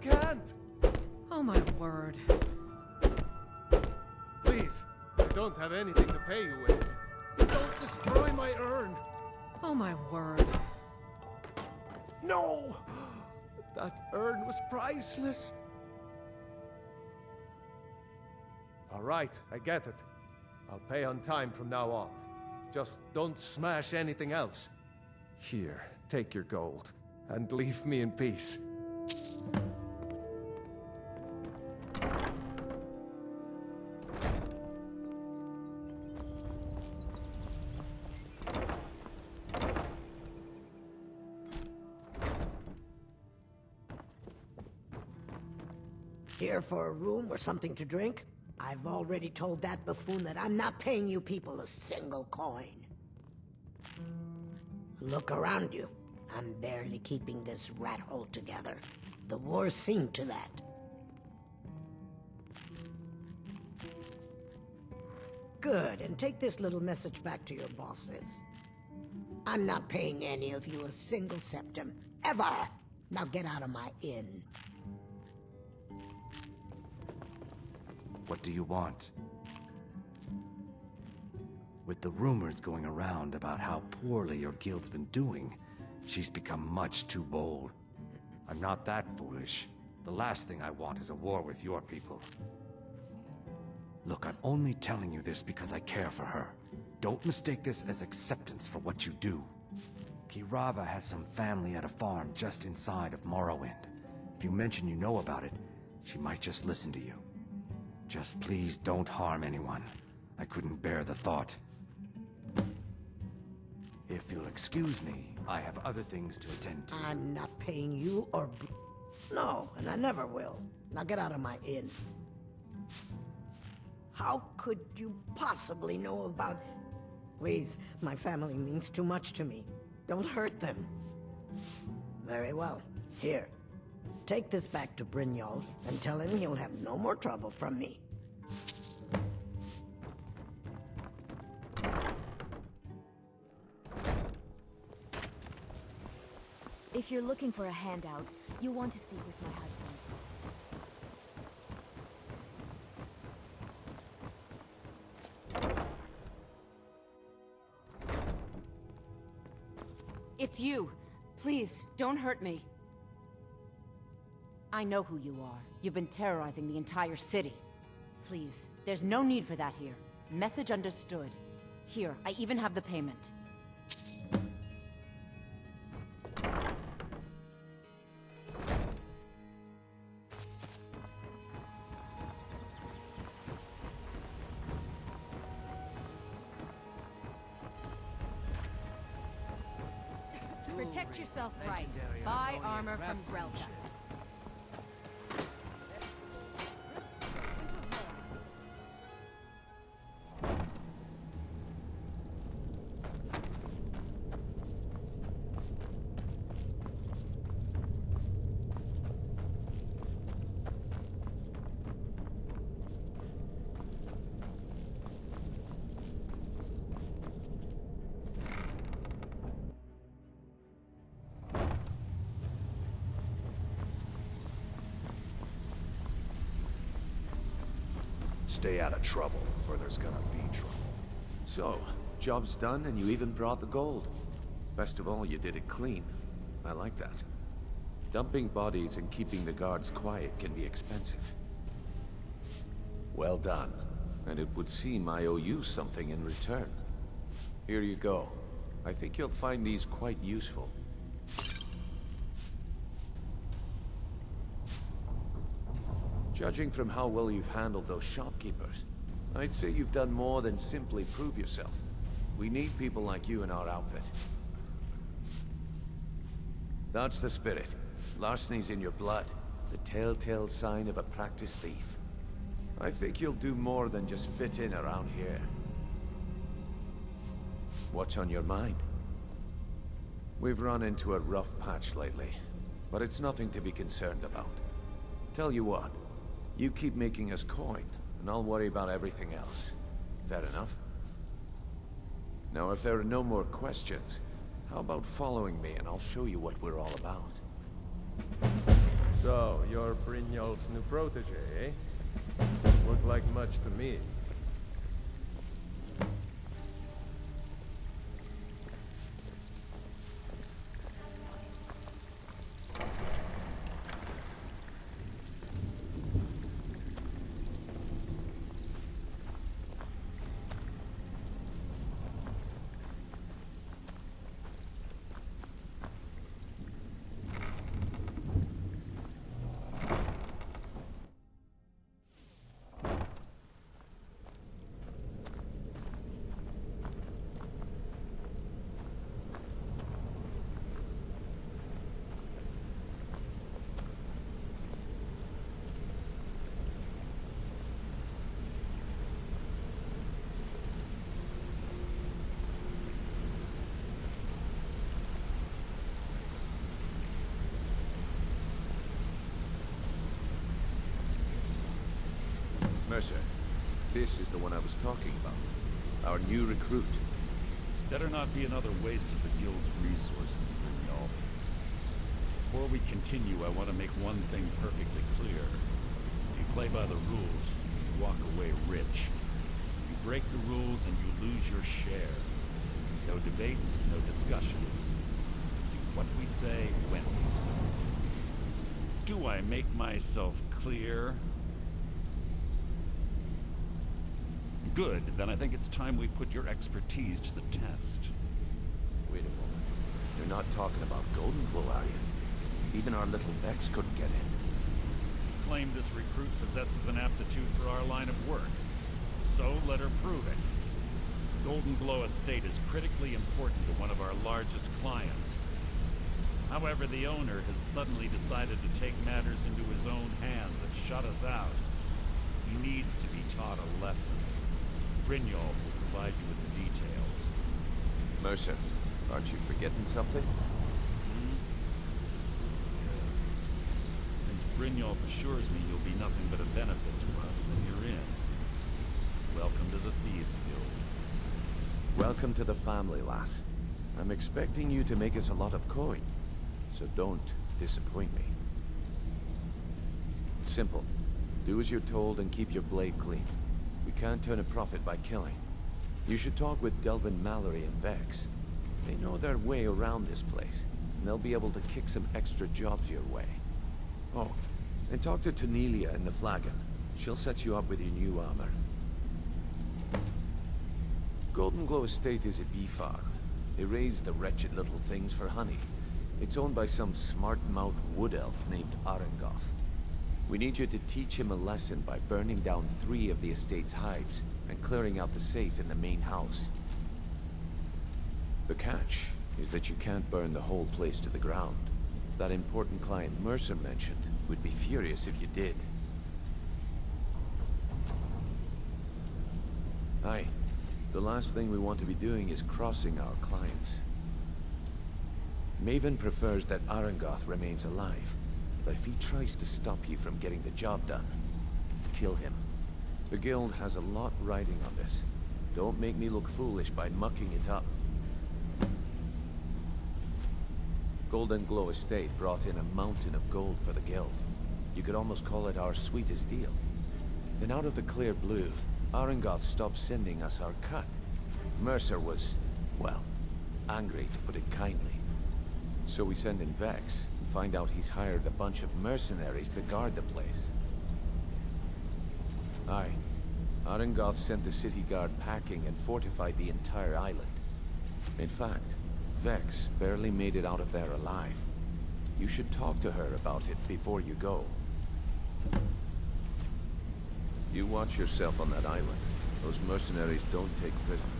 can't! Oh my word. Please, I don't have anything to pay you with. Don't destroy my urn! Oh my word. No! That urn was priceless. All right, I get it. I'll pay on time from now on. Just don't smash anything else. Here, take your gold, and leave me in peace. Here for a room or something to drink? I've already told that buffoon that I'm not paying you people a single coin. Look around you. I'm barely keeping this rat hole together. The war's seen to that. Good, and take this little message back to your bosses. I'm not paying any of you a single septim, ever! Now get out of my inn. What do you want? With the rumors going around about how poorly your guild's been doing, she's become much too bold. I'm not that foolish. The last thing I want is a war with your people. Look, I'm only telling you this because I care for her. Don't mistake this as acceptance for what you do. Kirava has some family at a farm just inside of Morrowind. If you mention you know about it, she might just listen to you. Just please don't harm anyone. I couldn't bear the thought. If you'll excuse me, I have other things to attend to. I'm not paying you or... No, and I never will. Now get out of my inn. How could you possibly know about... Please, my family means too much to me. Don't hurt them. Very well. Here. Take this back to Brynjolf and tell him he'll have no more trouble from me. If you're looking for a handout, you want to speak with my husband. It's you. Please, don't hurt me. I know who you are. You've been terrorizing the entire city. Please, there's no need for that here. Message understood. Here, I even have the payment. Protect yourself right. Buy armor from Grelka. Stay out of trouble, or there's gonna be trouble. So, job's done and you even brought the gold. Best of all, you did it clean. I like that. Dumping bodies and keeping the guards quiet can be expensive. Well done. And it would seem I owe you something in return. Here you go. I think you'll find these quite useful. Judging from how well you've handled those shopkeepers, I'd say you've done more than simply prove yourself. We need people like you in our outfit. That's the spirit. Larceny's in your blood, the telltale sign of a practiced thief. I think you'll do more than just fit in around here. What's on your mind? We've run into a rough patch lately, but it's nothing to be concerned about. Tell you what, you keep making us coin, and I'll worry about everything else. Fair enough? Now, if there are no more questions, how about following me and I'll show you what we're all about? So, you're Brynjolf's new protege, eh? Look like much to me. Mercer, this is the one I was talking about. Our new recruit. This better not be another waste of the guild's resources, Brynjolf. Before we continue, I want to make one thing perfectly clear. If you play by the rules, you walk away rich. You break the rules and you lose your share. No debates, no discussions. Do what we say, when we say. Do I make myself clear? Good, then I think it's time we put your expertise to the test. Wait a moment. You're not talking about Golden Glow, are you? Even our little Vex couldn't get in. Claim this recruit possesses an aptitude for our line of work. So let her prove it. Golden Glow Estate is critically important to one of our largest clients. However, the owner has suddenly decided to take matters into his own hands and shut us out. He needs to be taught a lesson. Brynjolf will provide you with the details. Mercer, aren't you forgetting something? Since Brynjolf assures me you'll be nothing but a benefit to us, then you're in. Welcome to the Thieves Guild. Welcome to the family, lass. I'm expecting you to make us a lot of coin, so don't disappoint me. Simple. Do as you're told and keep your blade clean. We can't turn a profit by killing. You should talk with Delvin Mallory and Vex. They know their way around this place, and they'll be able to kick some extra jobs your way. Oh, and talk to Tanelia in the Flagon. She'll set you up with your new armor. Golden Glow Estate is a bee farm. They raise the wretched little things for honey. It's owned by some smart-mouthed wood elf named Arengoth. We need you to teach him a lesson by burning down 3 of the estate's hives and clearing out the safe in the main house. The catch is that you can't burn the whole place to the ground. That important client Mercer mentioned would be furious if you did. Aye. The last thing we want to be doing is crossing our clients. Maven prefers that Arengoth remains alive. But if he tries to stop you from getting the job done, kill him. The guild has a lot riding on this. Don't make me look foolish by mucking it up. Golden Glow Estate brought in a mountain of gold for the guild. You could almost call it our sweetest deal. Then out of the clear blue, Arengoth stopped sending us our cut. Mercer was, well, angry to put it kindly. So we send in Vex. Find out he's hired a bunch of mercenaries to guard the place. Aye. Arengoth sent the city guard packing and fortified the entire island. In fact, Vex barely made it out of there alive. You should talk to her about it before you go. You watch yourself on that island. Those mercenaries don't take prisoners.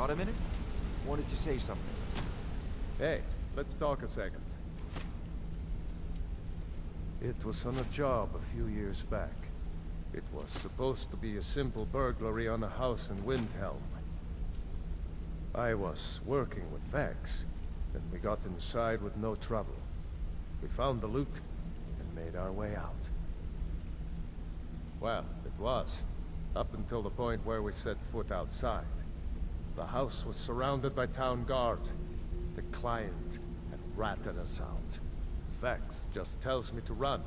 Got a minute? Wanted to say something. Hey, let's talk a second. It was on a job a few years back. It was supposed to be a simple burglary on a house in Windhelm. I was working with Vex, and we got inside with no trouble. We found the loot, and made our way out. Well, it was, up until the point where we set foot outside. The house was surrounded by town guard. The client had ratted us out. Vex just tells me to run,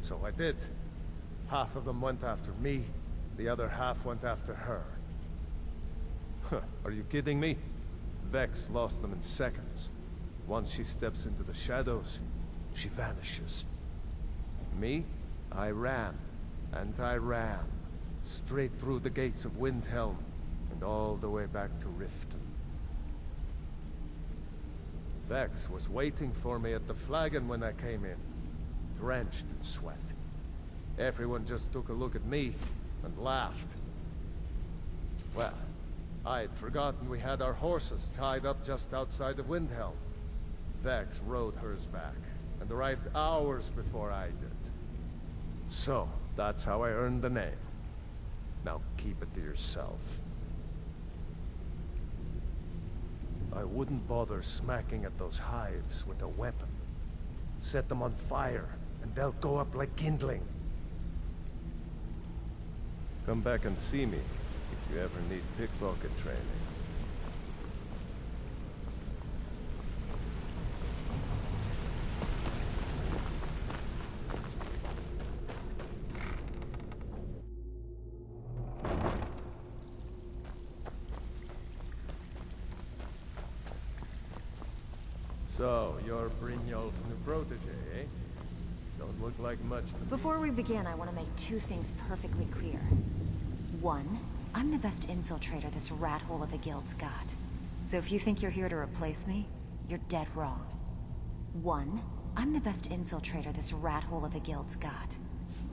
so I did. Half of them went after me, the other half went after her. Huh, are you kidding me? Vex lost them in seconds. Once she steps into the shadows, she vanishes. Me? I ran, and I ran, straight through the gates of Windhelm, and all the way back to Riften. Vex was waiting for me at the flagon when I came in, drenched in sweat. Everyone just took a look at me and laughed. Well, I'd forgotten we had our horses tied up just outside of Windhelm. Vex rode hers back, and arrived hours before I did. So, that's how I earned the name. Now keep it to yourself. I wouldn't bother smacking at those hives with a weapon. Set them on fire, and they'll go up like kindling. Come back and see me if you ever need pickpocket training. So, you're Brynjolf's new protege, eh? Don't look like much to me. Before we begin, I want to make two things perfectly clear. One, I'm the best infiltrator this rat hole of a guild's got. So if you think you're here to replace me, you're dead wrong. One, I'm the best infiltrator this rat hole of a guild's got.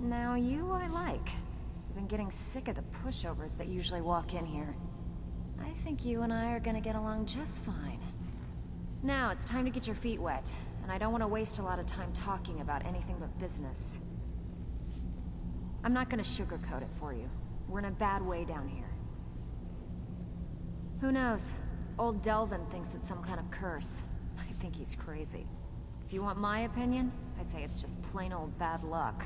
Now you I like. I've been getting sick of the pushovers that usually walk in here. I think you and I are gonna get along just fine. Now it's time to get your feet wet, and I don't want to waste a lot of time talking about anything but business. I'm not gonna sugarcoat it for you. We're in a bad way down here. Who knows? Old Delvin thinks it's some kind of curse. I think he's crazy. If you want my opinion, I'd say it's just plain old bad luck.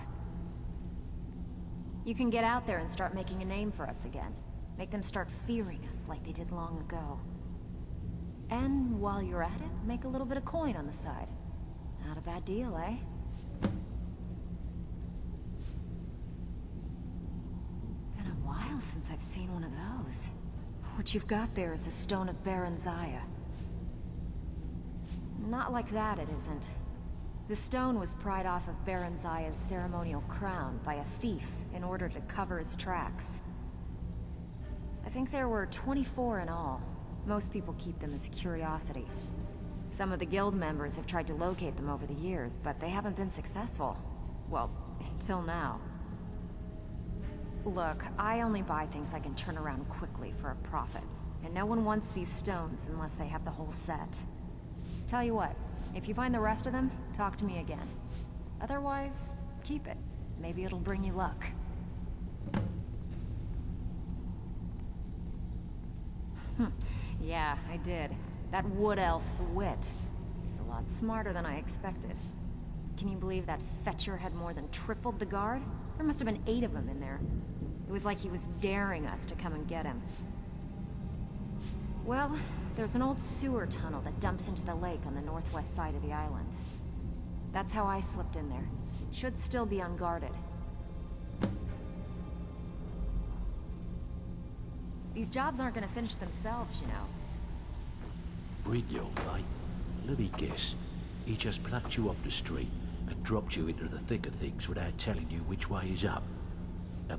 You can get out there and start making a name for us again. Make them start fearing us like they did long ago. And while you're at it, make a little bit of coin on the side. Not a bad deal, eh? Been a while since I've seen one of those. What you've got there is a stone of Baron Zaya. Not like that, it isn't. The stone was pried off of Baron Zaya's ceremonial crown by a thief in order to cover his tracks. I think there were 24 in all. Most people keep them as a curiosity. Some of the guild members have tried to locate them over the years, but they haven't been successful. Well, until now. Look, I only buy things I can turn around quickly for a profit. And no one wants these stones unless they have the whole set. Tell you what, if you find the rest of them, talk to me again. Otherwise, keep it. Maybe it'll bring you luck. Yeah, I did. That wood elf's wit. He's a lot smarter than I expected. Can you believe that fetcher had more than tripled the guard? There must have been 8 of them in there. It was like he was daring us to come and get him. Well, there's an old sewer tunnel that dumps into the lake on the northwest side of the island. That's how I slipped in there. Should still be unguarded. These jobs aren't gonna finish themselves, you know. Brynjolf, eh? Let me guess. He just plucked you off the street and dropped you into the thick of things without telling you which way is up.